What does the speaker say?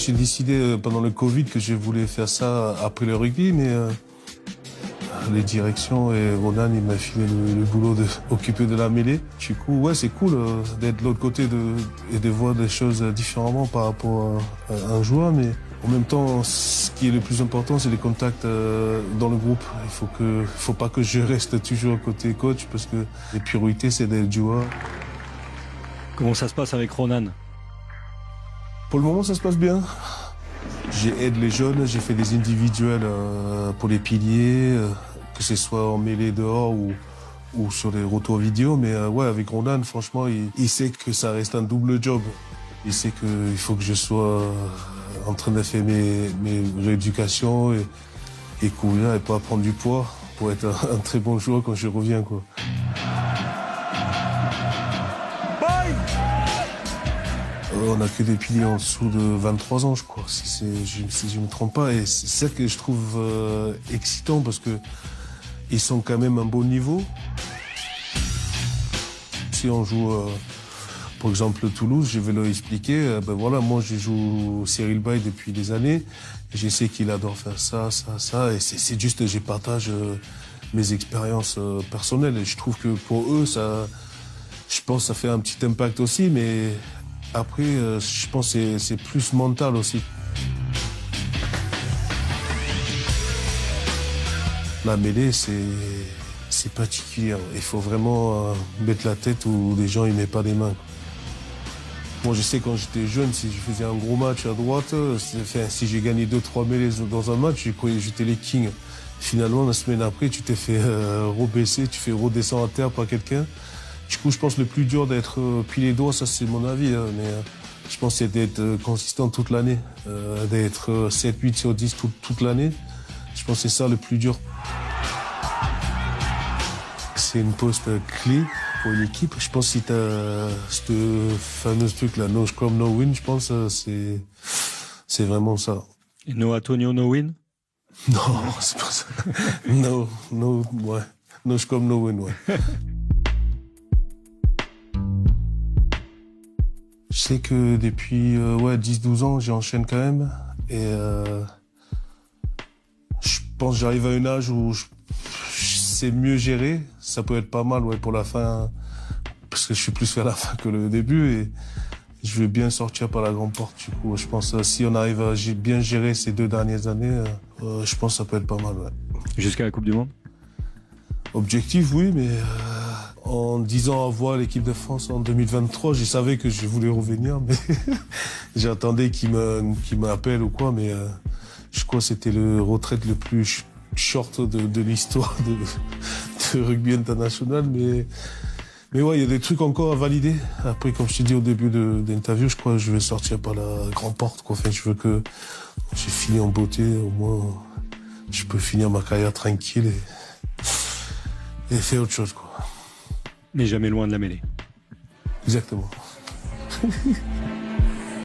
j'ai décidé pendant le Covid que je voulais faire ça après le rugby, mais les directions et Ronan, il m'a filé le boulot d'occuper de la mêlée. Du coup, ouais, c'est cool d'être de l'autre côté et de voir des choses différemment par rapport à un joueur, mais en même temps, ce qui est le plus important, c'est les contacts dans le groupe. Faut pas que je reste toujours côté coach parce que les priorités, c'est d'être joueur. Comment ça se passe avec Ronan? Pour le moment, ça se passe bien. J'aide les jeunes, j'ai fait des individuels pour les piliers, que ce soit en mêlée dehors ou sur les retours vidéo. Mais ouais, avec Ronan, franchement, il sait que ça reste un double job. Il sait qu'il faut que je sois en train de faire mes rééducations et courir et pas prendre du poids pour être un très bon joueur quand je reviens, quoi. On n'a que des piliers en dessous de 23 ans, je crois, si je me trompe pas. Et c'est ça que je trouve excitant parce que ils sont quand même à un bon niveau. Si on joue, par exemple, Toulouse, je vais leur expliquer, ben voilà, moi je joue Cyril Bay depuis des années. Et je sais qu'il adore faire ça. Et c'est juste que je partage mes expériences personnelles. Et je trouve que pour eux, je pense que ça fait un petit impact aussi, mais après, je pense que c'est plus mental aussi. La mêlée, c'est particulier. Il faut vraiment mettre la tête où les gens ne mettent pas les mains. Moi, je sais quand j'étais jeune, si je faisais un gros match à droite, si j'ai gagné 2-3 mêlées dans un match, je croyais que j'étais les kings. Finalement, la semaine après, tu t'es fait rebaisser, tu fais redescendre à terre par quelqu'un. Du coup, je pense que le plus dur d'être pilier droit, ça c'est mon avis, mais je pense que c'est d'être consistant toute l'année, d'être 7, 8 sur 10 toute l'année. Je pense que c'est ça le plus dur. C'est une poste clé pour une équipe. Je pense que si tu as ce fameux truc-là, no scrum, no win, je pense que c'est vraiment ça. Et no Antonio, no win? Non, c'est pas ça. Ouais. No scrum, no win, ouais. Je sais que depuis 10-12 ans, j'enchaîne quand même. Et je pense que j'arrive à un âge où je sais mieux gérer. Ça peut être pas mal pour la fin, parce que je suis plus vers la fin que le début. Et je vais bien sortir par la grande porte. Du coup, je pense que si on arrive à bien gérer ces 2 dernières années, je pense que ça peut être pas mal. Ouais. Jusqu'à la Coupe du Monde? Objectif, oui, mais en disant avoir l'équipe de France en 2023, je savais que je voulais revenir, mais j'attendais qu'il m'appelle ou quoi, mais je crois que c'était le retraite le plus short de l'histoire de rugby international, mais ouais, il y a des trucs encore à valider. Après, comme je t'ai dit au début de l'interview, je crois que je vais sortir par la grande porte, quoi. Enfin, je veux que j'ai fini en beauté, au moins je peux finir ma carrière tranquille et faire autre chose, quoi. Mais jamais loin de la mêlée. Exactement.